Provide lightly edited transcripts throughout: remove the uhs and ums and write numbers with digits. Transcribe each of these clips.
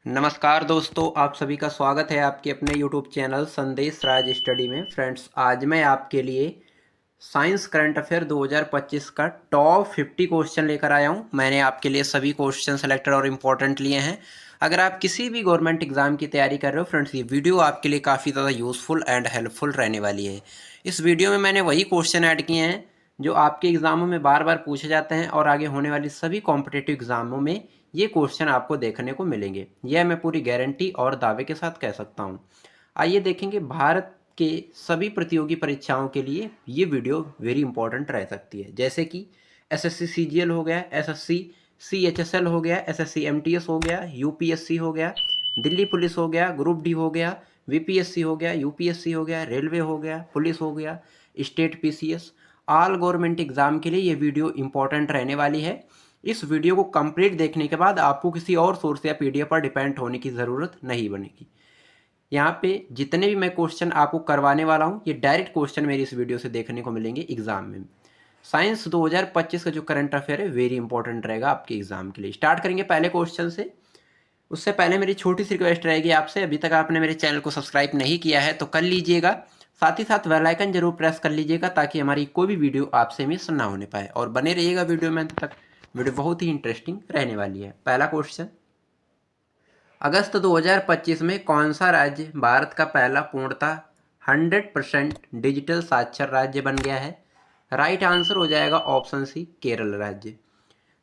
नमस्कार दोस्तों, आप सभी का स्वागत है आपके अपने यूट्यूब चैनल संदेश राज स्टडी में। फ्रेंड्स, आज मैं आपके लिए साइंस करंट अफेयर 2025 का टॉप 50 क्वेश्चन लेकर आया हूं। मैंने आपके लिए सभी क्वेश्चन सेलेक्टेड और इम्पोर्टेंट लिए हैं। अगर आप किसी भी गवर्नमेंट एग्जाम की तैयारी कर रहे हो फ्रेंड्स, ये वीडियो आपके लिए काफ़ी ज़्यादा यूज़फुल एंड हेल्पफुल रहने वाली है। इस वीडियो में मैंने वही क्वेश्चन ऐड किए हैं जो आपके एग्ज़ामों में बार बार पूछे जाते हैं और आगे होने वाली सभी कॉम्पिटिटिव एग्ज़ामों में ये क्वेश्चन आपको देखने को मिलेंगे। यह मैं पूरी गारंटी और दावे के साथ कह सकता हूँ। आइए देखेंगे, भारत के सभी प्रतियोगी परीक्षाओं के लिए ये वीडियो वेरी इंपॉर्टेंट रह सकती है। जैसे कि एसएससी सीजीएल हो गया, एसएससी सीएचएसएल हो गया, एसएससी एमटीएस हो गया, यूपीएससी हो गया, दिल्ली पुलिस हो गया, ग्रुप डी हो गया, वीपीएससी हो गया, यूपीएससी हो गया, रेलवे हो गया, पुलिस हो गया, state PCS, all government exam के लिए ये वीडियो इंपॉर्टेंट रहने वाली है। इस वीडियो को कंप्लीट देखने के बाद आपको किसी और सोर्स या पीडीएफ पर डिपेंड होने की ज़रूरत नहीं बनेगी। यहाँ पे जितने भी मैं क्वेश्चन आपको करवाने वाला हूँ, ये डायरेक्ट क्वेश्चन मेरी इस वीडियो से देखने को मिलेंगे एग्जाम में। साइंस 2025 का जो करंट अफेयर है वेरी इंपॉर्टेंट रहेगा आपके एग्जाम के लिए। स्टार्ट करेंगे पहले क्वेश्चन से। उससे पहले मेरी छोटी सी रिक्वेस्ट रहेगी आपसे, अभी तक आपने मेरे चैनल को सब्सक्राइब नहीं किया है तो कर लीजिएगा। साथ ही साथ बेल आइकन जरूर प्रेस कर लीजिएगा ताकि हमारी कोई भी वीडियो आपसे मिस ना होने पाए, और बने रहिएगा वीडियो में अंत तक। वीडियो बहुत ही इंटरेस्टिंग रहने वाली है। पहला क्वेश्चन, अगस्त 2025 में कौन सा राज्य भारत का पहला पूर्णतः 100% डिजिटल साक्षर राज्य बन गया है? राइट आंसर हो जाएगा ऑप्शन सी, केरल राज्य।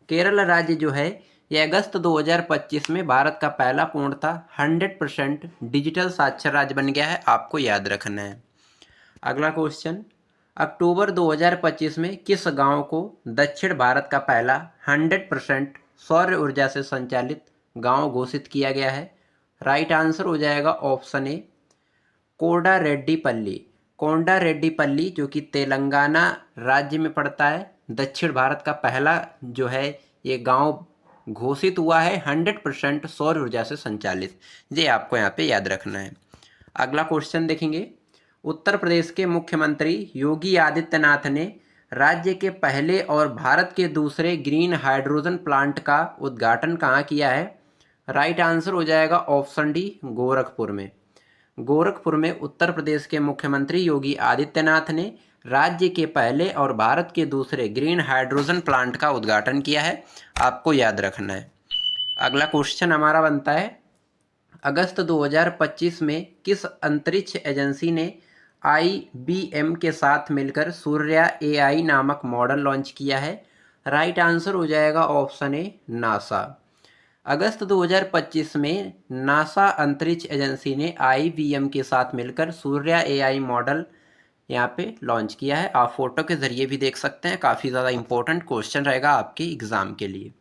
केरल राज्य जो है ये अगस्त 2025 में भारत का पहला पूर्णतः 100% डिजिटल साक्षर राज्य बन गया है, आपको याद रखना है। अगला क्वेश्चन, अक्टूबर 2025 में किस गांव को दक्षिण भारत का पहला 100% सौर ऊर्जा से संचालित गांव घोषित किया गया है? राइट आंसर हो जाएगा ऑप्शन ए, कोडारेड्डीपल्ली। कोंडारेड्डीपल्ली जो कि तेलंगाना राज्य में पड़ता है, दक्षिण भारत का पहला जो है ये गांव घोषित हुआ है 100% सौर ऊर्जा से संचालित। ये आपको यहाँ पे याद रखना है। अगला क्वेश्चन देखेंगे, उत्तर प्रदेश के मुख्यमंत्री योगी आदित्यनाथ ने राज्य के पहले और भारत के दूसरे ग्रीन हाइड्रोजन प्लांट का उद्घाटन कहाँ किया है? राइट आंसर हो जाएगा ऑप्शन डी, गोरखपुर में। गोरखपुर में उत्तर प्रदेश के मुख्यमंत्री योगी आदित्यनाथ ने राज्य के पहले और भारत के दूसरे ग्रीन हाइड्रोजन प्लांट का उद्घाटन किया है, आपको याद रखना है। अगला क्वेश्चन हमारा बनता है, अगस्त 2025 में किस अंतरिक्ष एजेंसी ने आईबीएम के साथ मिलकर सूर्या एआई नामक मॉडल लॉन्च किया है? राइट आंसर हो जाएगा ऑप्शन ए, नासा। अगस्त 2025 में नासा अंतरिक्ष एजेंसी ने आईबीएम के साथ मिलकर सूर्या एआई मॉडल यहाँ पे लॉन्च किया है। आप फोटो के ज़रिए भी देख सकते हैं, काफ़ी ज़्यादा इंपॉर्टेंट क्वेश्चन रहेगा आपके एग्ज़ाम के लिए।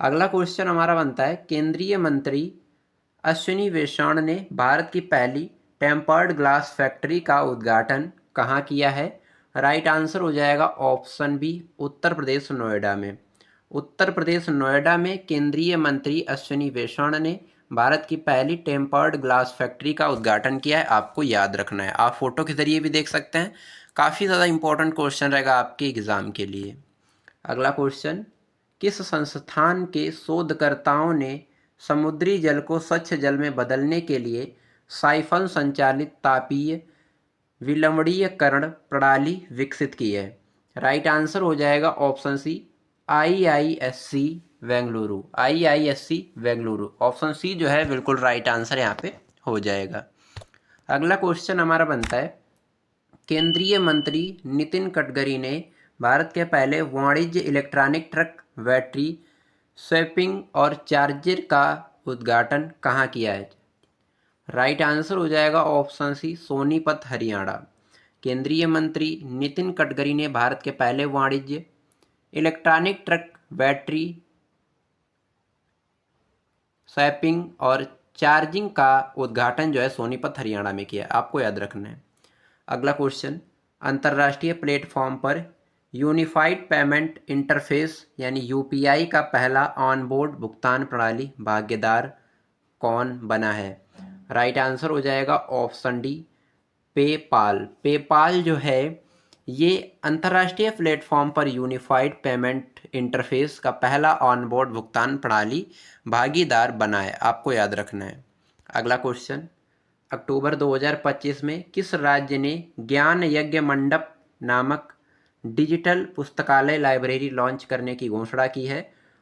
अगला क्वेश्चन हमारा बनता है, केंद्रीय मंत्री अश्विनी वैष्णव ने भारत की पहली टेम्पर्ड ग्लास फैक्ट्री का उद्घाटन कहाँ किया है? राइट आंसर हो जाएगा ऑप्शन बी, उत्तर प्रदेश नोएडा में। उत्तर प्रदेश नोएडा में केंद्रीय मंत्री अश्विनी वैष्णव ने भारत की पहली टेम्पर्ड ग्लास फैक्ट्री का उद्घाटन किया है, आपको याद रखना है। आप फोटो के जरिए भी देख सकते हैं, काफ़ी ज़्यादा इंपॉर्टेंट क्वेश्चन रहेगा आपके एग्ज़ाम के लिए। अगला क्वेश्चन, किस संस्थान के शोधकर्ताओं ने समुद्री जल को स्वच्छ जल में बदलने के लिए साइफन संचालित तापीय विलवणीयकरण प्रणाली विकसित की है? राइट आंसर हो जाएगा option C, IISc Bengaluru. IISc Bengaluru, option C जो है बिल्कुल राइट आंसर यहाँ पे हो जाएगा। अगला क्वेश्चन हमारा बनता है, केंद्रीय मंत्री नितिन गडकरी ने भारत के पहले वाणिज्य इलेक्ट्रॉनिक ट्रक बैटरी स्वैपिंग और चार्जर का उद्घाटन कहाँ किया है? राइट आंसर हो जाएगा ऑप्शन सी, सोनीपत हरियाणा। केंद्रीय मंत्री नितिन गडकरी ने भारत के पहले वाणिज्य इलेक्ट्रॉनिक ट्रक बैटरी स्वैपिंग और चार्जिंग का उद्घाटन जो है सोनीपत हरियाणा में किया, आपको याद रखना है। अगला क्वेश्चन, अंतर्राष्ट्रीय प्लेटफॉर्म पर यूनिफाइड पेमेंट इंटरफेस यानी यूपीआई का पहला ऑनबोर्ड भुगतान प्रणाली भागीदार कौन बना है? राइट आंसर हो जाएगा ऑप्शन डी, पेपाल। पेपाल जो है ये अंतर्राष्ट्रीय प्लेटफॉर्म पर यूनिफाइड पेमेंट इंटरफेस का पहला ऑनबोर्ड भुगतान प्रणाली भागीदार बना है, आपको याद रखना है। अगला क्वेश्चन, अक्टूबर 2025 में किस राज्य ने ज्ञान यज्ञ मंडप नामक डिजिटल पुस्तकालय लाइब्रेरी लॉन्च करने की घोषणा की है?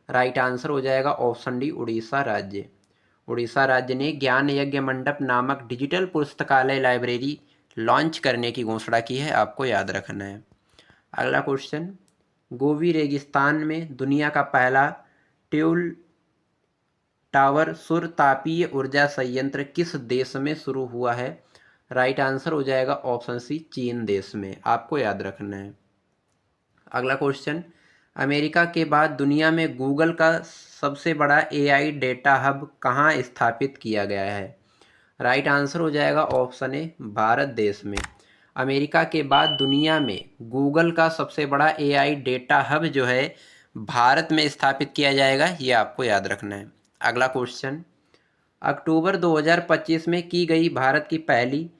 राइट आंसर हो जाएगा ऑप्शन डी, उड़ीसा राज्य। उड़ीसा राज्य ने ज्ञान यज्ञ मंडप नामक डिजिटल पुस्तकालय लाइब्रेरी लॉन्च करने की घोषणा की है, आपको याद रखना है। अगला क्वेश्चन, गोबी रेगिस्तान में दुनिया का पहला ट्यूल टावर सौर तापीय ऊर्जा संयंत्र किस देश में शुरू हुआ है? राइट आंसर हो जाएगा ऑप्शन सी, चीन देश में, आपको याद रखना है। अगला क्वेश्चन, अमेरिका के बाद दुनिया में गूगल का सबसे बड़ा एआई डेटा हब कहाँ स्थापित किया गया है? राइट आंसर हो जाएगा ऑप्शन ए, भारत देश में। अमेरिका के बाद दुनिया में गूगल का सबसे बड़ा एआई डेटा हब जो है भारत में स्थापित किया जाएगा, ये आपको याद रखना है। अगला क्वेश्चन, अक्टूबर 2025 में की गई भारत की पहली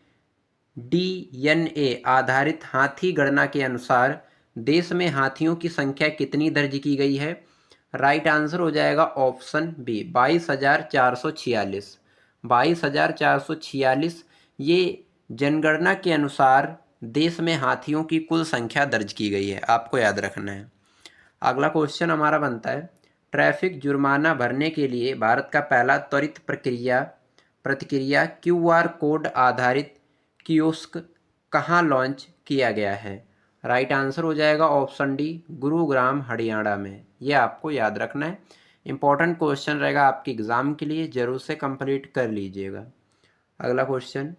डीएनए आधारित हाथी गणना के अनुसार देश में हाथियों की संख्या कितनी दर्ज की गई है? राइट आंसर हो जाएगा ऑप्शन बी, 22,446। 22,446 ये जनगणना के अनुसार देश में हाथियों की कुल संख्या दर्ज की गई है, आपको याद रखना है। अगला क्वेश्चन हमारा बनता है, ट्रैफिक जुर्माना भरने के लिए भारत का पहला त्वरित प्रतिक्रिया क्यूआर कोड आधारित कियोस्क कहाँ लॉन्च किया गया है? राइट आंसर हो जाएगा ऑप्शन डी, गुरुग्राम हरियाणा में, ये आपको याद रखना है। इंपॉर्टेंट क्वेश्चन रहेगा आपके एग्ज़ाम के लिए, जरूर से कंप्लीट कर लीजिएगा। अगला क्वेश्चन,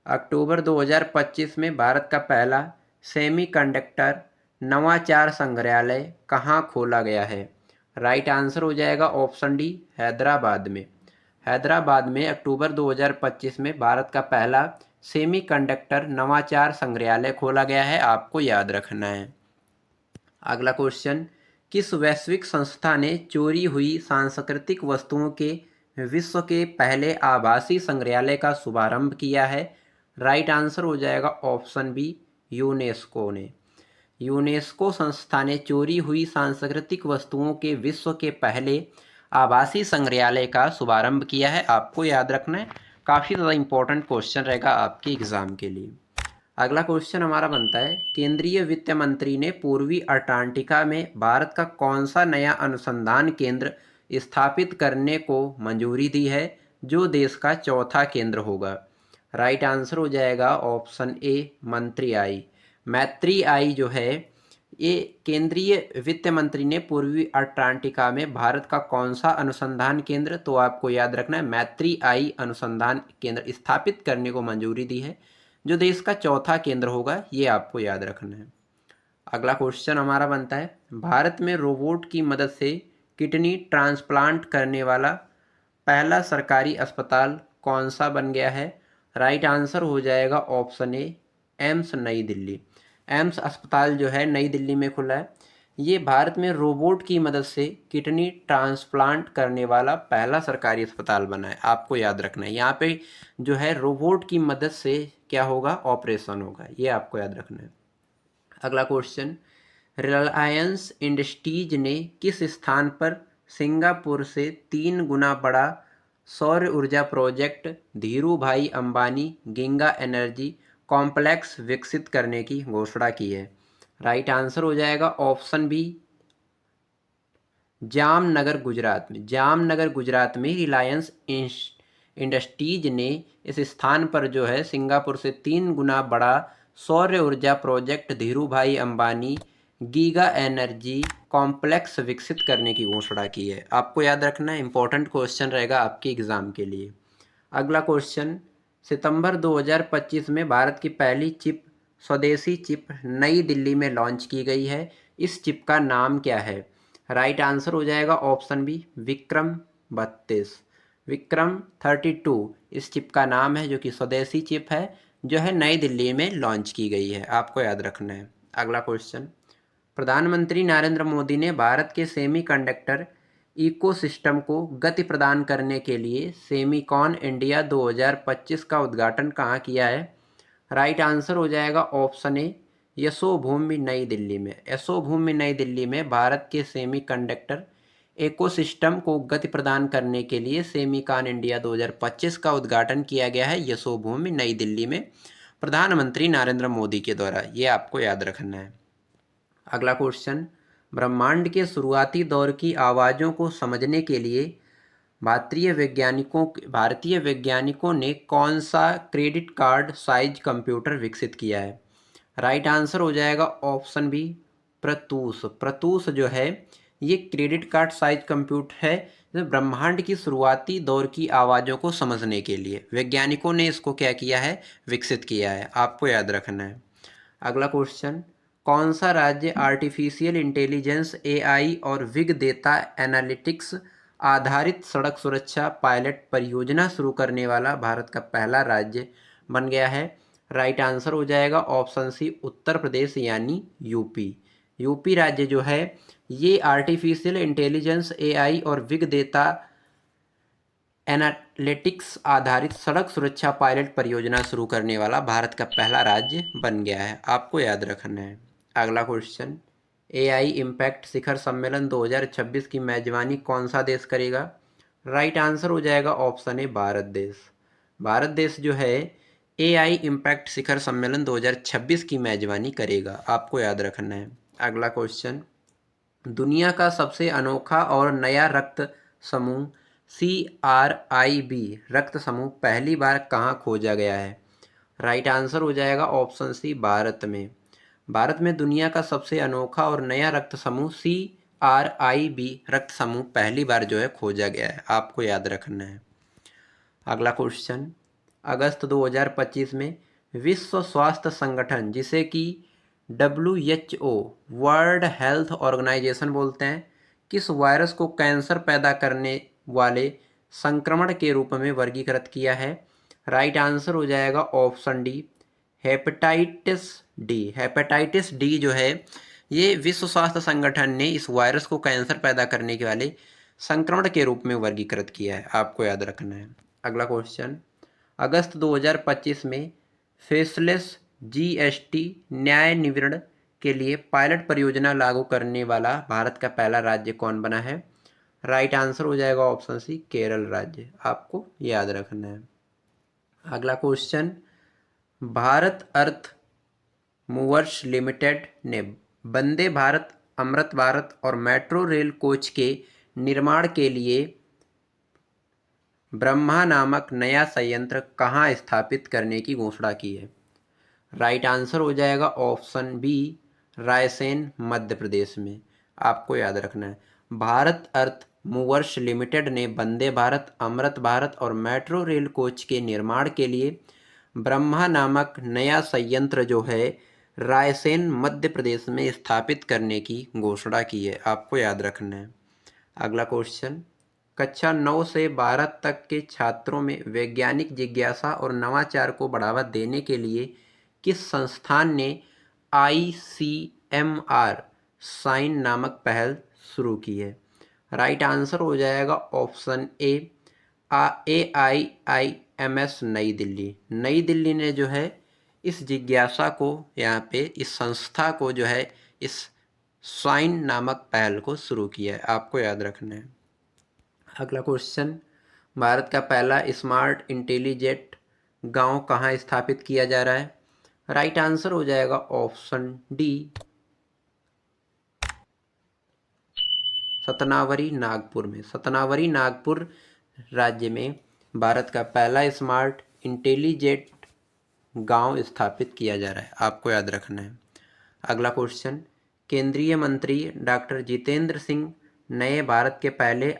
अक्टूबर 2025 में भारत का पहला सेमीकंडक्टर नवाचार संग्रहालय कहाँ खोला गया है? राइट आंसर हो जाएगा ऑप्शन डी, हैदराबाद में। हैदराबाद में अक्टूबर 2025 में भारत का पहला सेमीकंडक्टर नवाचार संग्रहालय खोला गया है, आपको याद रखना है। अगला क्वेश्चन, किस वैश्विक संस्था ने चोरी हुई सांस्कृतिक वस्तुओं के विश्व के पहले आभासी संग्रहालय का शुभारंभ किया है? राइट आंसर हो जाएगा ऑप्शन बी, यूनेस्को ने। यूनेस्को संस्था ने चोरी हुई सांस्कृतिक वस्तुओं के विश्व के पहले आभासी संग्रहालय का शुभारंभ किया है, आपको याद रखना है। काफ़ी ज़्यादा इंपॉर्टेंट क्वेश्चन रहेगा आपके एग्ज़ाम के लिए। अगला क्वेश्चन हमारा बनता है, केंद्रीय वित्त मंत्री ने पूर्वी अंटार्कटिका में भारत का कौन सा नया अनुसंधान केंद्र स्थापित करने को मंजूरी दी है, जो देश का चौथा केंद्र होगा? राइट आंसर हो जाएगा ऑप्शन ए, मंत्री आई। मैत्री आई जो है, ये केंद्रीय वित्त मंत्री ने पूर्वी अंटार्कटिका में भारत का कौन सा अनुसंधान केंद्र, तो आपको याद रखना है मैत्री आई अनुसंधान केंद्र स्थापित करने को मंजूरी दी है, जो देश का चौथा केंद्र होगा, ये आपको याद रखना है। अगला क्वेश्चन हमारा बनता है, भारत में रोबोट की मदद से किडनी ट्रांसप्लांट करने वाला पहला सरकारी अस्पताल कौन सा बन गया है? राइट आंसर हो जाएगा ऑप्शन ए, एम्स नई दिल्ली। एम्स अस्पताल जो है नई दिल्ली में खुला है, ये भारत में रोबोट की मदद से किडनी ट्रांसप्लांट करने वाला पहला सरकारी अस्पताल बना है, आपको याद रखना है। यहाँ पे जो है रोबोट की मदद से क्या होगा, ऑपरेशन होगा, ये आपको याद रखना है। अगला क्वेश्चन, रिलायंस इंडस्ट्रीज ने किस स्थान पर सिंगापुर से 3 गुना बड़ा सौर ऊर्जा project Dhirubhai Ambani giga energy complex विकसित करने की घोषणा की है? राइट आंसर हो जाएगा ऑप्शन बी, जामनगर गुजरात में। जामनगर गुजरात में रिलायंस इंडस्ट्रीज ने इस स्थान पर जो है सिंगापुर से 3 गुना बड़ा सौर ऊर्जा project Dhirubhai Ambani giga energy complex विकसित करने की घोषणा की है, आपको याद रखना है। इंपॉर्टेंट क्वेश्चन रहेगा आपके एग्जाम के लिए। अगला क्वेश्चन, सितंबर 2025 में भारत की पहली चिप स्वदेशी चिप नई दिल्ली में लॉन्च की गई है, इस चिप का नाम क्या है? राइट आंसर हो जाएगा ऑप्शन बी, विक्रम 32। विक्रम 32 इस चिप का नाम है, जो कि स्वदेशी चिप है, जो है नई दिल्ली में लॉन्च की गई है, आपको याद रखना है। अगला क्वेश्चन, प्रधानमंत्री नरेंद्र मोदी ने भारत के सेमीकंडक्टर इकोसिस्टम को गति प्रदान करने के लिए सेमीकॉन इंडिया 2025 का उद्घाटन कहाँ किया है? राइट आंसर हो जाएगा ऑप्शन ए, यशोभूमि नई दिल्ली में। यशोभूमि नई दिल्ली में भारत के सेमीकंडक्टर इकोसिस्टम को गति प्रदान करने के लिए सेमीकॉन इंडिया 2025 का उद्घाटन किया गया है यशोभूमि नई दिल्ली में, प्रधानमंत्री नरेंद्र मोदी के द्वारा। ये आपको याद रखना है। अगला क्वेश्चन, ब्रह्मांड के शुरुआती दौर की आवाज़ों को समझने के लिए भारतीय वैज्ञानिकों ने कौन सा क्रेडिट कार्ड साइज कंप्यूटर विकसित किया है? राइट आंसर हो जाएगा ऑप्शन बी, प्रतूष। प्रतूष जो है ये क्रेडिट कार्ड साइज कंप्यूटर है जो ब्रह्मांड की शुरुआती दौर की आवाज़ों को समझने के लिए वैज्ञानिकों ने इसको क्या किया है, विकसित किया है। आपको याद रखना है। अगला क्वेश्चन, कौन सा राज्य आर्टिफिशियल इंटेलिजेंस एआई और बिग डेटा एनालिटिक्स आधारित सड़क सुरक्षा पायलट परियोजना शुरू करने वाला भारत का पहला राज्य बन गया है? राइट आंसर हो जाएगा ऑप्शन सी, उत्तर प्रदेश यानी यूपी। यूपी राज्य जो है ये आर्टिफिशियल इंटेलिजेंस एआई और बिग डेटा एनालिटिक्स आधारित सड़क सुरक्षा पायलट परियोजना शुरू करने वाला भारत का पहला राज्य बन गया है। आपको याद रखना है। अगला क्वेश्चन, एआई इम्पैक्ट शिखर सम्मेलन 2026 की मेजबानी कौन सा देश करेगा? राइट आंसर हो जाएगा ऑप्शन ए, भारत देश। भारत देश जो है एआई इम्पैक्ट शिखर सम्मेलन 2026 की मेजबानी करेगा। आपको याद रखना है। अगला क्वेश्चन, दुनिया का सबसे अनोखा और नया रक्त समूह CRIB रक्त समूह पहली बार कहाँ खोजा गया है? राइट आंसर हो जाएगा ऑप्शन सी, भारत में। भारत में दुनिया का सबसे अनोखा और नया रक्त समूह CRIB रक्त समूह पहली बार जो है खोजा गया है। आपको याद रखना है। अगला क्वेश्चन, अगस्त 2025 में विश्व स्वास्थ्य संगठन जिसे कि WHO वर्ल्ड हेल्थ ऑर्गेनाइजेशन बोलते हैं, किस वायरस को कैंसर पैदा करने वाले संक्रमण के रूप में वर्गीकृत किया है? राइट आंसर हो जाएगा option D, hepatitis D. Hepatitis D जो है ये विश्व स्वास्थ्य संगठन ने इस वायरस को कैंसर पैदा करने के वाले संक्रमण के रूप में वर्गीकृत किया है। आपको याद रखना है। अगला क्वेश्चन, अगस्त 2025 में फेसलेस GST न्याय निवर्ण के लिए पायलट परियोजना लागू करने वाला भारत का पहला राज्य कौन बना है? राइट आंसर हो जाएगा ऑप्शन सी, केरल राज्य। आपको याद रखना है। अगला क्वेश्चन, भारत अर्थ मूवर्स लिमिटेड ने वंदे भारत, अमृत भारत और मेट्रो रेल कोच के निर्माण के लिए ब्रह्मा नामक नया संयंत्र कहाँ स्थापित करने की घोषणा की है? राइट आंसर हो जाएगा ऑप्शन बी, रायसेन मध्य प्रदेश में। आपको याद रखना है। भारत अर्थ मूवर्स लिमिटेड ने वंदे भारत, अमृत भारत और मेट्रो रेल कोच के निर्माण के लिए ब्रह्मा नामक नया संयंत्र जो है रायसेन मध्य प्रदेश में स्थापित करने की घोषणा की है। आपको याद रखना है। अगला क्वेश्चन, कक्षा 9 से 12 तक के छात्रों में वैज्ञानिक जिज्ञासा और नवाचार को बढ़ावा देने के लिए किस संस्थान ने ICMR साइन नामक पहल शुरू की है? राइट आंसर हो जाएगा ऑप्शन ए, AIIMS नई दिल्ली। नई दिल्ली ने जो है इस जिज्ञासा को यहाँ पे इस संस्था को जो है इस साइन नामक पहल को शुरू किया है। आपको याद रखना है। अगला क्वेश्चन, भारत का पहला स्मार्ट इंटेलिजेंट गांव कहाँ स्थापित किया जा रहा है? राइट आंसर हो जाएगा ऑप्शन डी, सतनावरी नागपुर में। सतनावरी नागपुर राज्य में भारत का पहला स्मार्ट इंटेलिजेंट गांव स्थापित किया जा रहा है। आपको याद रखना है। अगला क्वेश्चन, केंद्रीय मंत्री डॉक्टर जितेंद्र सिंह नए भारत के पहले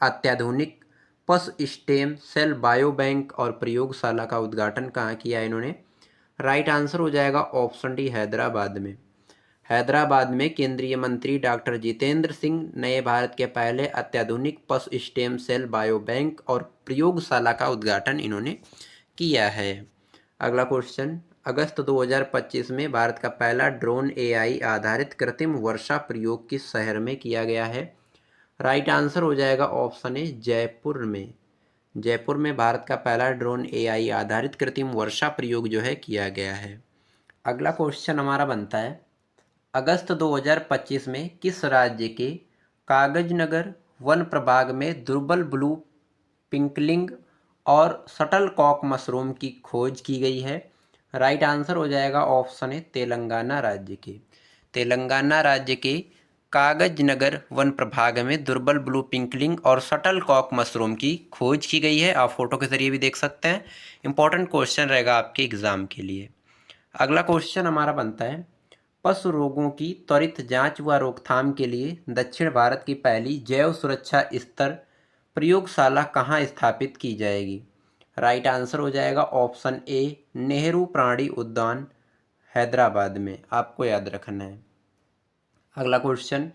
अत्याधुनिक पशु स्टेम सेल बायो बैंक और प्रयोगशाला का उद्घाटन कहाँ किया है इन्होंने? राइट आंसर हो जाएगा ऑप्शन डी, हैदराबाद में। हैदराबाद में केंद्रीय मंत्री डॉक्टर जितेंद्र सिंह नए भारत के पहले अत्याधुनिक पशु स्टेम सेल बायो बैंक और प्रयोगशाला का उद्घाटन इन्होंने किया है। अगला क्वेश्चन, अगस्त 2025 में भारत का पहला ड्रोन AI आधारित कृत्रिम वर्षा प्रयोग किस शहर में किया गया है? राइट आंसर हो जाएगा ऑप्शन ए, जयपुर में। जयपुर में भारत का पहला ड्रोन AI आधारित कृत्रिम वर्षा प्रयोग जो है किया गया है। अगला क्वेश्चन हमारा बनता है, अगस्त 2025 में किस राज्य के कागजनगर वन प्रभाग में दुर्बल ब्लू पिंकलिंग और शटल कॉक मशरूम की खोज की गई है? राइट आंसर हो जाएगा ऑप्शन है तेलंगाना राज्य के। तेलंगाना राज्य के कागजनगर वन प्रभाग में दुर्बल ब्लू पिंकलिंग और शटल कॉक मशरूम की खोज की गई है। आप फोटो के जरिए भी देख सकते हैं। इंपॉर्टेंट क्वेश्चन रहेगा आपके एग्जाम के लिए। अगला क्वेश्चन हमारा बनता है, पशु रोगों की त्वरित जांच व रोकथाम के लिए दक्षिण भारत की पहली जैव सुरक्षा स्तर प्रयोगशाला कहाँ स्थापित की जाएगी? राइट आंसर हो जाएगा ऑप्शन ए नेहरू प्राणी उद्यान हैदराबाद में। आपको याद रखना है। अगला क्वेश्चन,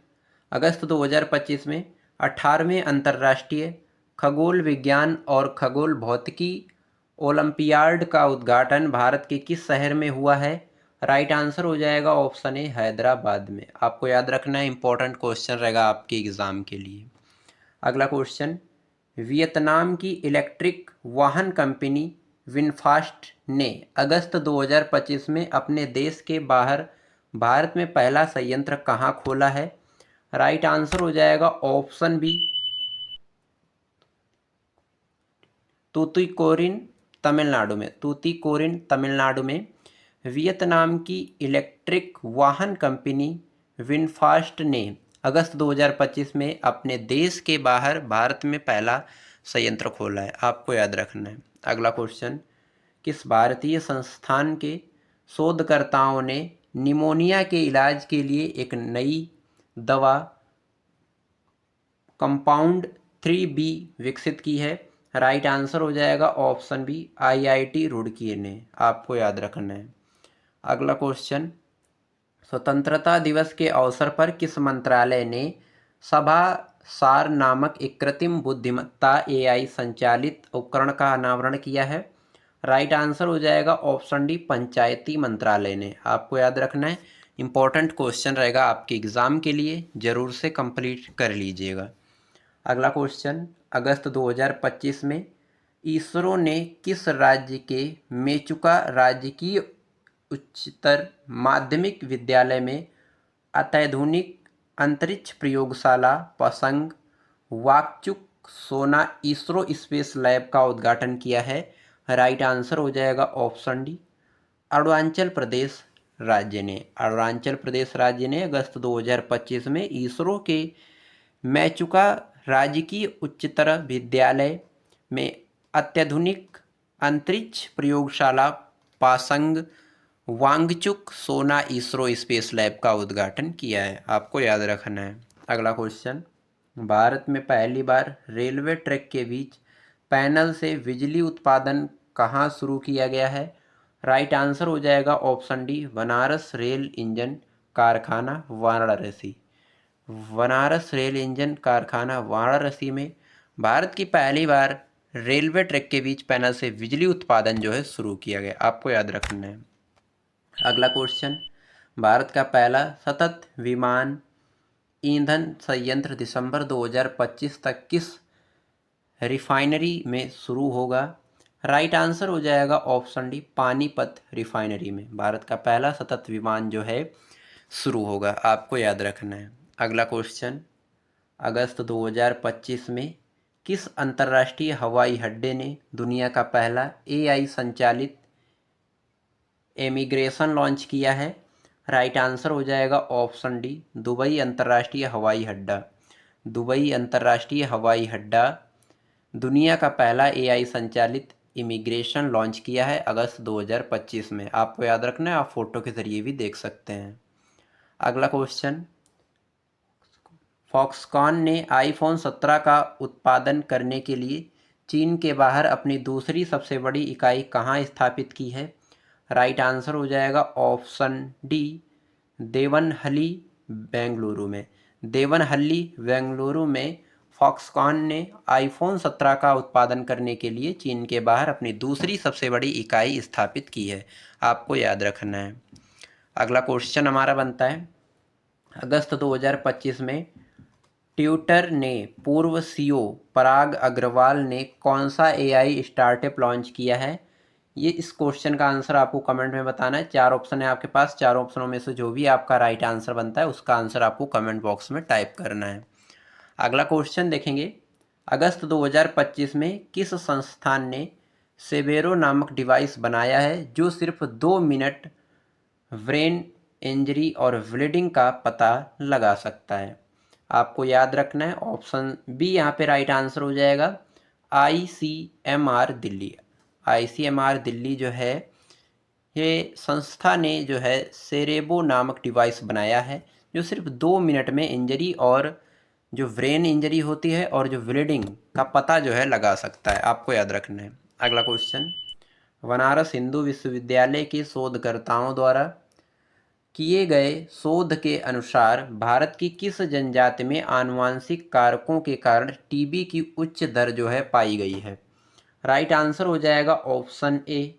अगस्त 2025 में 18वें अंतर्राष्ट्रीय खगोल विज्ञान और खगोल भौतिकी ओलंपियाड का उद्घाटन भारत के किस शहर में हुआ है? राइट आंसर हो जाएगा ऑप्शन ए हैदराबाद में। आपको याद रखना है, इंपॉर्टेंट क्वेश्चन रहेगा आपके एग्जाम के लिए। अगला क्वेश्चन, वियतनाम की इलेक्ट्रिक वाहन कंपनी विनफास्ट ने अगस्त 2025 में अपने देश के बाहर भारत में पहला संयंत्र कहाँ खोला है? राइट आंसर हो जाएगा ऑप्शन बी तूतीकोरिन तमिलनाडु में। तूतीकोरिन तमिलनाडु में वियतनाम की इलेक्ट्रिक वाहन कंपनी विनफास्ट ने अगस्त 2025 में अपने देश के बाहर भारत में पहला संयंत्र खोला है। आपको याद रखना है। अगला क्वेश्चन, किस भारतीय संस्थान के शोधकर्ताओं ने निमोनिया के इलाज के लिए एक नई दवा कंपाउंड 3B विकसित की है? राइट आंसर हो जाएगा ऑप्शन बी IIT रुड़की ने। आपको याद रखना है। अगला क्वेश्चन, स्वतंत्रता दिवस के अवसर पर किस मंत्रालय ने सभा सार नामक एक कृत्रिम बुद्धिमत्ता AI संचालित उपकरण का अनावरण किया है? राइट आंसर हो जाएगा ऑप्शन डी पंचायती मंत्रालय ने। आपको याद रखना है, इंपॉर्टेंट क्वेश्चन रहेगा आपके एग्जाम के लिए, जरूर से कंप्लीट कर लीजिएगा। अगला क्वेश्चन, अगस्त 2025 में इसरो ने किस राज्य के मेचुका राजकीय उच्चतर माध्यमिक विद्यालय में अत्याधुनिक अंतरिक्ष प्रयोगशाला पसंग वाकचुक सोना इसरो स्पेस लैब का उद्घाटन किया है? राइट आंसर हो जाएगा ऑप्शन डी अरुणाचल प्रदेश राज्य ने। अरुणाचल प्रदेश राज्य ने अगस्त 2025 में इसरो के मेचुका राजकीय उच्चतर विद्यालय में अत्याधुनिक अंतरिक्ष प्रयोगशाला पासंग वांगचुक सोना इसरो स्पेस लैब का उद्घाटन किया है। आपको याद रखना है। अगला क्वेश्चन, भारत में पहली बार रेलवे ट्रैक के बीच पैनल से बिजली उत्पादन कहाँ शुरू किया गया है? राइट आंसर हो जाएगा option D Banaras rail engine कारखाना वाराणसी। बनारस रेल इंजन कारखाना वाराणसी में भारत की पहली बार रेलवे ट्रैक के बीच पैनल से बिजली उत्पादन जो है शुरू किया गया। आपको याद रखना है। अगला क्वेश्चन, भारत का पहला सतत विमान ईंधन संयंत्र दिसंबर 2025 तक किस रिफाइनरी में शुरू होगा? राइट आंसर हो जाएगा ऑप्शन डी पानीपत रिफाइनरी में भारत का पहला सतत विमान जो है शुरू होगा। आपको याद रखना है। अगला क्वेश्चन, अगस्त 2025 में किस अंतर्राष्ट्रीय हवाई अड्डे ने दुनिया का पहला AI संचालित इमिग्रेशन लॉन्च किया है? राइट आंसर हो जाएगा ऑप्शन डी दुबई अंतर्राष्ट्रीय हवाई अड्डा। दुबई अंतर्राष्ट्रीय हवाई अड्डा दुनिया का पहला AI संचालित इमिग्रेशन लॉन्च किया है अगस्त 2025 में। आपको याद रखना है, आप फोटो के जरिए भी देख सकते हैं। अगला क्वेश्चन, फॉक्सकॉन ने iPhone 17 का उत्पादन करने के लिए चीन के बाहर अपनी दूसरी सबसे बड़ी इकाई कहाँ स्थापित की है? राइट आंसर हो जाएगा ऑप्शन डी देवनहल्ली बेंगलुरु में। देवनहल्ली बेंगलुरु में फॉक्सकॉन ने iPhone 17 का उत्पादन करने के लिए चीन के बाहर अपनी दूसरी सबसे बड़ी इकाई स्थापित की है। आपको याद रखना है। अगला क्वेश्चन हमारा बनता है, अगस्त 2025 में ट्विटर ने पूर्व CEO पराग अग्रवाल ने कौन सा AI स्टार्टअप लॉन्च किया है? ये इस क्वेश्चन का आंसर आपको कमेंट में बताना है। 4 ऑप्शन है आपके पास, 4 ऑप्शनों में से जो भी आपका राइट आंसर बनता है उसका आंसर आपको कमेंट बॉक्स में टाइप करना है। अगला क्वेश्चन देखेंगे, अगस्त 2025 में किस संस्थान ने सेवेरो नामक डिवाइस बनाया है जो सिर्फ 2 मिनट ब्रेन इंजरी और ब्लीडिंग का पता लगा सकता है? आपको याद रखना है, ऑप्शन बी यहाँ पे राइट आंसर हो जाएगा, ICMR दिल्ली। ICMR दिल्ली जो है, ये संस्था ने जो है सेरेबो नामक डिवाइस बनाया है जो सिर्फ 2 मिनट में इंजरी और जो ब्रेन इंजरी होती है और जो ब्लीडिंग का पता जो है लगा सकता है। आपको याद रखना है। अगला क्वेश्चन, बनारस हिंदू विश्वविद्यालय के शोधकर्ताओं द्वारा किए गए शोध के अनुसार भारत की किस जनजाति में आनुवंशिक कारकों के कारण टीबी की उच्च दर जो है पाई गई है? राइट आंसर हो जाएगा ऑप्शन ए,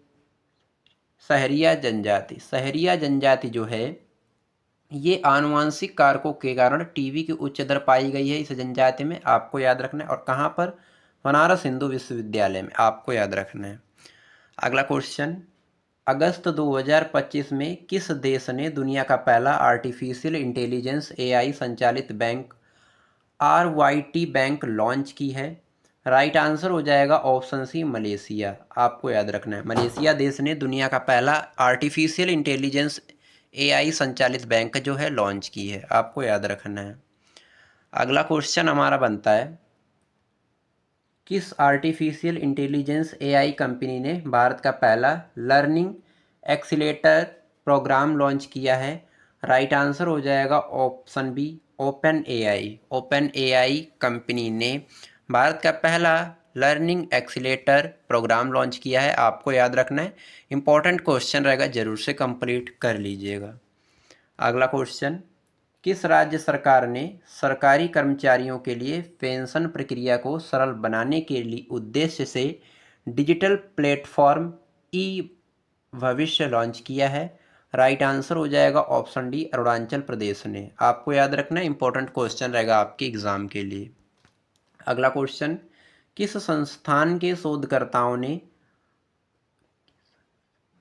सहरिया जनजाति। सहरिया जनजाति जो है ये आनुवंशिक कारकों के कारण टीबी की उच्च दर पाई गई है इस जनजाति में। आपको याद रखना है, और कहाँ पर? बनारस हिंदू विश्वविद्यालय में। आपको याद रखना है। अगला क्वेश्चन, अगस्त 2025 में किस देश ने दुनिया का पहला आर्टिफिशियल इंटेलिजेंस AI संचालित बैंक RYT बैंक लॉन्च की है? राइट आंसर हो जाएगा ऑप्शन सी, मलेशिया। आपको याद रखना है, मलेशिया देश ने दुनिया का पहला आर्टिफिशियल इंटेलिजेंस AI संचालित बैंक जो है लॉन्च की है। आपको याद रखना है। अगला क्वेश्चन हमारा बनता है, किस आर्टिफिशियल इंटेलिजेंस AI कंपनी ने भारत का पहला लर्निंग एक्सीलेटर प्रोग्राम लॉन्च किया है? राइट आंसर हो जाएगा option B, open AI। Open AI company ने भारत का पहला लर्निंग एक्सीलेटर प्रोग्राम लॉन्च किया है। आपको याद रखना है, इंपॉर्टेंट क्वेश्चन रहेगा, जरूर से कंप्लीट कर लीजिएगा। अगला क्वेश्चन, किस राज्य सरकार ने सरकारी कर्मचारियों के लिए पेंशन प्रक्रिया को सरल बनाने के लिए उद्देश्य से डिजिटल प्लेटफॉर्म ई भविष्य लॉन्च किया है? राइट आंसर हो जाएगा ऑप्शन डी, अरुणाचल प्रदेश ने। आपको याद रखना है, इंपॉर्टेंट क्वेश्चन रहेगा आपके एग्जाम के लिए। अगला क्वेश्चन, किस संस्थान के शोधकर्ताओं ने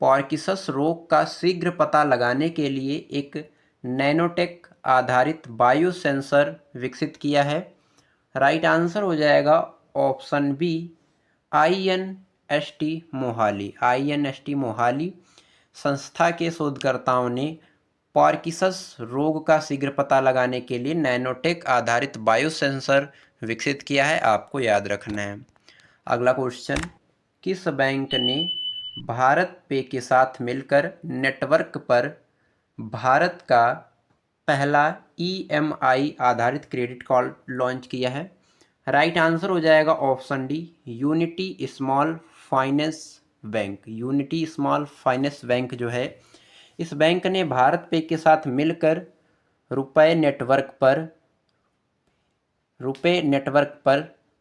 पार्किंसंस रोग का शीघ्र पता लगाने के लिए एक नैनोटेक आधारित बायो सेंसर विकसित किया है? राइट आंसर हो जाएगा option B, INST Mohali. INST Mohali संस्था के शोधकर्ताओं ने पार्किंसंस रोग का शीघ्र पता लगाने के लिए नैनोटेक आधारित बायो सेंसर विकसित किया है। आपको याद रखना है। अगला क्वेश्चन, किस बैंक ने भारत पे के साथ मिलकर नेटवर्क पर भारत का पहला EMI आधारित क्रेडिट कार्ड लॉन्च किया है? राइट आंसर हो जाएगा option D, unity small finance bank. Unity small finance bank जो है, इस बैंक ने भारत पे के साथ मिलकर रुपए नेटवर्क पर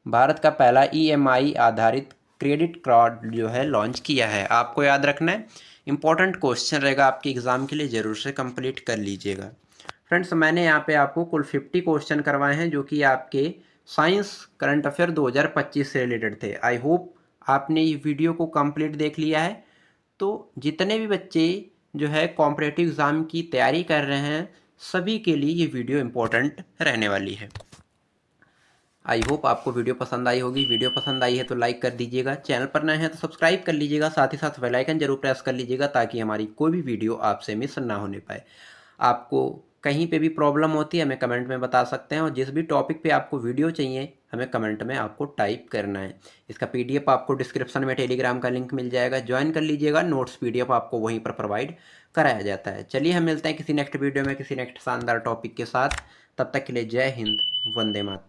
भारत का पहला EMI आधारित क्रेडिट कार्ड जो है लॉन्च किया है। आपको याद रखना है, इंपॉर्टेंट क्वेश्चन रहेगा आपके एग्जाम के लिए, जरूर से कंप्लीट कर लीजिएगा। फ्रेंड्स, मैंने यहाँ पे आपको कुल 50 क्वेश्चन करवाए हैं जो कि आपके साइंस करंट अफेयर 2025 से रिलेटेड थे। आई होप आपने ये वीडियो को कंप्लीट देख लिया है। तो जितने भी बच्चे जो है कॉम्पिटिटिव एग्ज़ाम की तैयारी कर रहे हैं, सभी के लिए ये वीडियो इम्पोर्टेंट रहने वाली है। आई होप आपको वीडियो पसंद आई होगी। वीडियो पसंद आई है तो लाइक कर दीजिएगा, चैनल पर नए हैं तो सब्सक्राइब कर लीजिएगा, साथ ही साथ बेल आइकन जरूर प्रेस कर लीजिएगा ताकि हमारी कोई भी वीडियो आपसे मिस ना होने पाए। आपको कहीं पे भी प्रॉब्लम होती है हमें कमेंट में बता सकते हैं, और जिस भी टॉपिक पे आपको वीडियो चाहिए हमें कमेंट में आपको टाइप करना है। इसका PDF आपको डिस्क्रिप्शन में टेलीग्राम का लिंक मिल जाएगा, ज्वाइन कर लीजिएगा। नोट्स PDF आपको वहीं पर प्रोवाइड कराया जाता है। चलिए हम मिलते हैं किसी नेक्स्ट वीडियो में किसी नेक्स्ट शानदार टॉपिक के साथ। तब तक के लिए जय हिंद, वंदे मातरम।